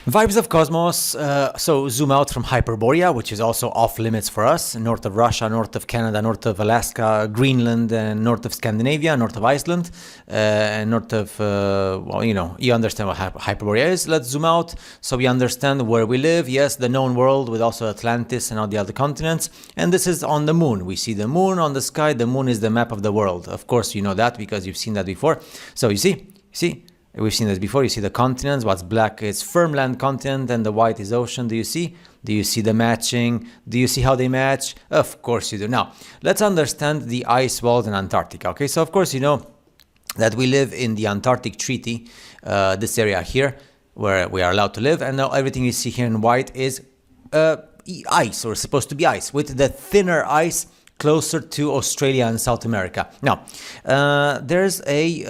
Vibes of Cosmos, so zoom out from Hyperborea, which is also off limits for us, north of Russia, north of Canada, north of Alaska, Greenland, and north of Scandinavia, north of Iceland, and north of, you understand what Hyperborea is. Let's zoom out so we understand where we live. Yes, the known world with also Atlantis and all the other continents. And this is on the moon. We see the moon on the sky. The moon is the map of the world. Of course, you know that because you've seen that before. So you see? We've seen this before. You see the continents. What's black is firm land continent and the white is ocean. Do you see? Do you see the matching? Do you see how they match? Of course you do. Now, let's understand the ice walls in Antarctica. Okay, so of course you know that we live in the Antarctic Treaty, this area here, where we are allowed to live. And now everything you see here in white is ice, or supposed to be ice, with the thinner ice closer to Australia and South America. Now, there's a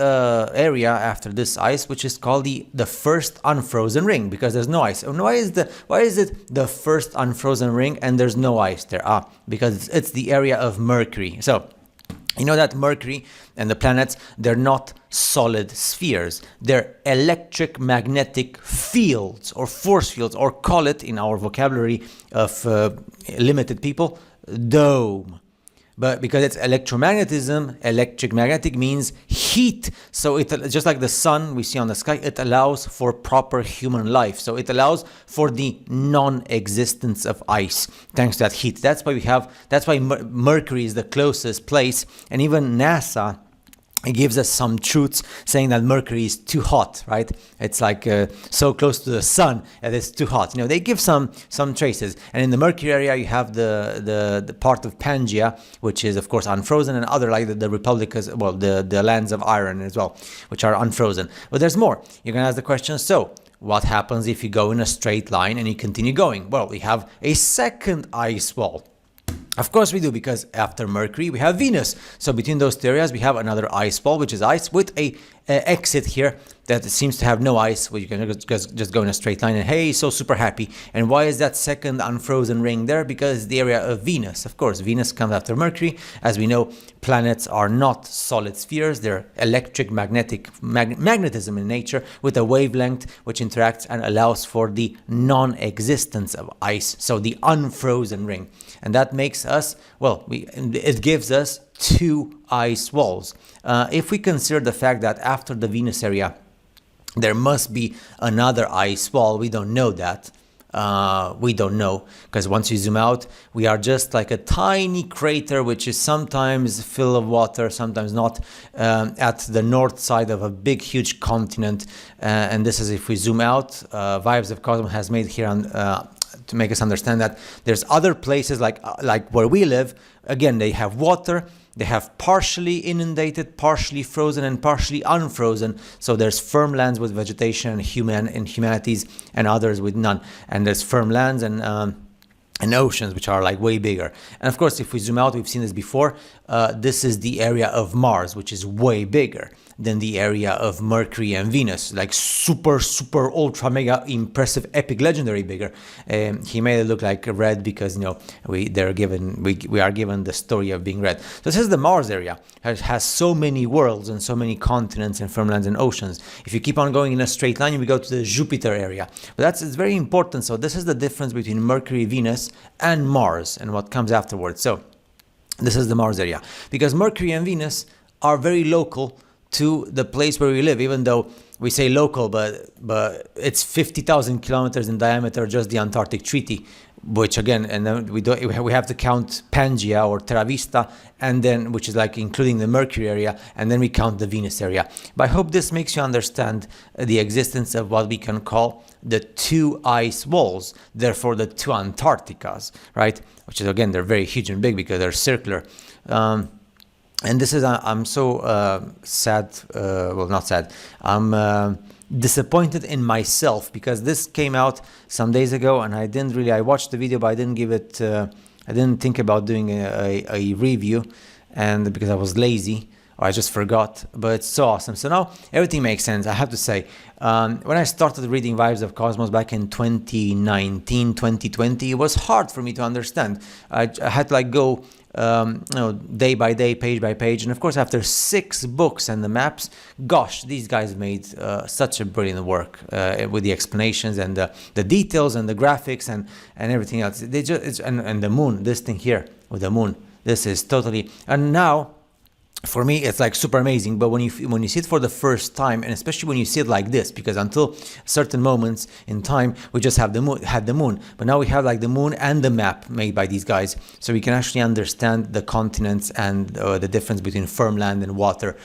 area after this ice which is called the first unfrozen ring, because there's no ice. And why is it the first unfrozen ring and there's no ice there? Because it's the area of Mercury. So you know that Mercury and the planets, they're not solid spheres. They're electric magnetic fields or force fields, or call it in our vocabulary of limited people, dome. But because it's electromagnetism, electric magnetic means heat. So it, just like the sun we see on the sky, it allows for proper human life. So it allows for the non-existence of ice thanks to that heat. That's why Mercury is the closest place, and even NASA, it gives us some truths saying that Mercury is too hot, right? It's like so close to the sun that it's too hot. You know, they give some traces. And in the Mercury area, you have the part of Pangaea, which is of course unfrozen, and other like the Republicas, well, the lands of iron as well, which are unfrozen. But there's more. You're gonna ask the question, so what happens if you go in a straight line and you continue going? Well, we have a second ice wall. Of course we do, because after Mercury we have Venus. So between those two areas we have another ice wall, which is ice with a exit here that seems to have no ice, where you can just go in a straight line and hey, so super happy. And why is that second unfrozen ring there? Because it's the area of Venus. Of course, Venus comes after Mercury. As we know, planets are not solid spheres. They're electric magnetism in nature, with a wavelength which interacts and allows for the non-existence of ice. So the unfrozen ring. And that makes us, well, it gives us two ice walls. If we consider the fact that after the Venus area, there must be another ice wall, we don't know that. We don't know, because once you zoom out, we are just like a tiny crater which is sometimes full of water, sometimes not, at the north side of a big huge continent. And this is if we zoom out. Vibes of Cosmos has made here on to make us understand that there's other places like where we live. Again, they have water. They have partially inundated, partially frozen, and partially unfrozen. So there's firm lands with vegetation and humanities, and others with none. And there's firm lands and oceans, which are like way bigger. And of course, if we zoom out, we've seen this before. This is the area of Mars, which is way bigger than the area of Mercury and Venus, like super ultra mega impressive epic legendary bigger. He made it look like red because, you know, we are given the story of being red. So this is the Mars area. It has so many worlds and so many continents and firmlands and oceans. If you keep on going in a straight line, you go to the Jupiter area. But it's very important. So this is the difference between Mercury, Venus, and Mars, and what comes afterwards. So this is the Mars area, because Mercury and Venus are very local to the place where we live, even though we say local, but it's 50,000 kilometers in diameter, just the Antarctic Treaty, which again, and then we have to count Pangaea or Terra Vista, and then, which is like including the Mercury area, and then we count the Venus area. But I hope this makes you understand the existence of what we can call the two ice walls, therefore the two Antarcticas, right? Which is, again, they're very huge and big because they're circular. And this is, I'm so sad, well, not sad, I'm disappointed in myself, because this came out some days ago and I watched the video, but I didn't give it, I didn't think about doing a review, and because I was lazy. or I just forgot, but it's so awesome. So now everything makes sense. I have to say, when I started reading Vibes of Cosmos back in 2019, 2020, it was hard for me to understand. I had to like go day by day, page by page. And of course, after 6 books and the maps, gosh, these guys made such a brilliant work with the explanations and the details and the graphics and everything else. They just and the moon, this thing here with the moon, this is totally. And now, for me, it's like super amazing. But when you see it for the first time, and especially when you see it like this, because until certain moments in time we just had the moon, but now we have like the moon and the map made by these guys, so we can actually understand the continents and the difference between firm land and water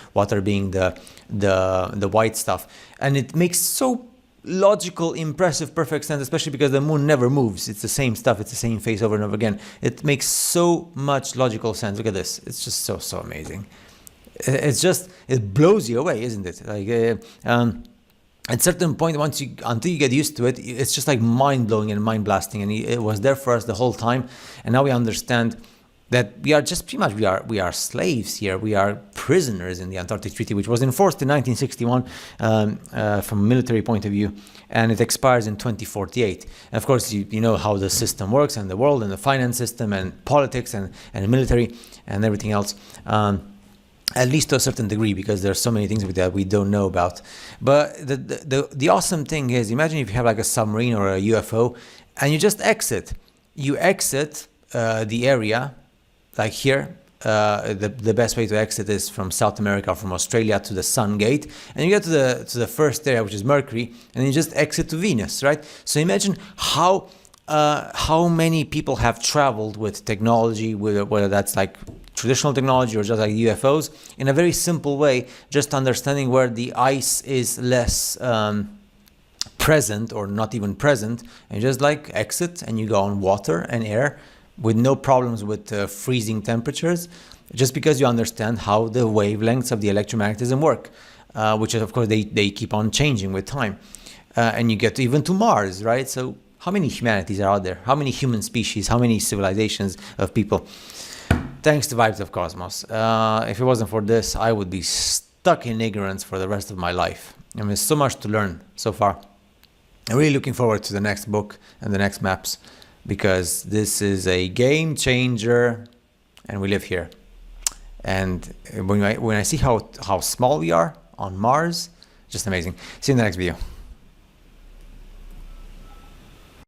being the white stuff, and it makes so logical, impressive, perfect sense, especially because the moon never moves. It's the same stuff, it's the same face over and over again. It makes so much logical sense. Look at this, it's just so amazing. It's just, it blows you away, isn't it? Like at certain point, until you get used to it, it's just like mind-blowing and mind-blasting, and it was there for us the whole time. And now we understand that we are just pretty much, we are slaves here. We are prisoners in the Antarctic Treaty, which was enforced in 1961 from a military point of view, and it expires in 2048. And of course, you know how the system works, and the world, and the finance system, and politics, and military, and everything else. At least to a certain degree, because there are so many things that we don't know about. But the awesome thing is, imagine if you have like a submarine or a UFO, and you just exit. You exit the area, like here. The best way to exit is from South America, from Australia to the Sun Gate, and you get to the first area, which is Mercury, and you just exit to Venus, right? So imagine how many people have traveled with technology, whether that's like traditional technology or just like UFOs, in a very simple way, just understanding where the ice is less present or not even present, and you just like exit and you go on water and air with no problems with freezing temperatures, just because you understand how the wavelengths of the electromagnetism work, which of course they keep on changing with time. And you get even to Mars, right? So how many humanities are out there? How many human species? How many civilizations of people? Thanks to Vibes of Cosmos. If it wasn't for this, I would be stuck in ignorance for the rest of my life. I mean, there's so much to learn so far. I'm really looking forward to the next book and the next maps, because this is a game changer, and we live here. And when I see how small we are on Mars, just amazing. See you in the next video.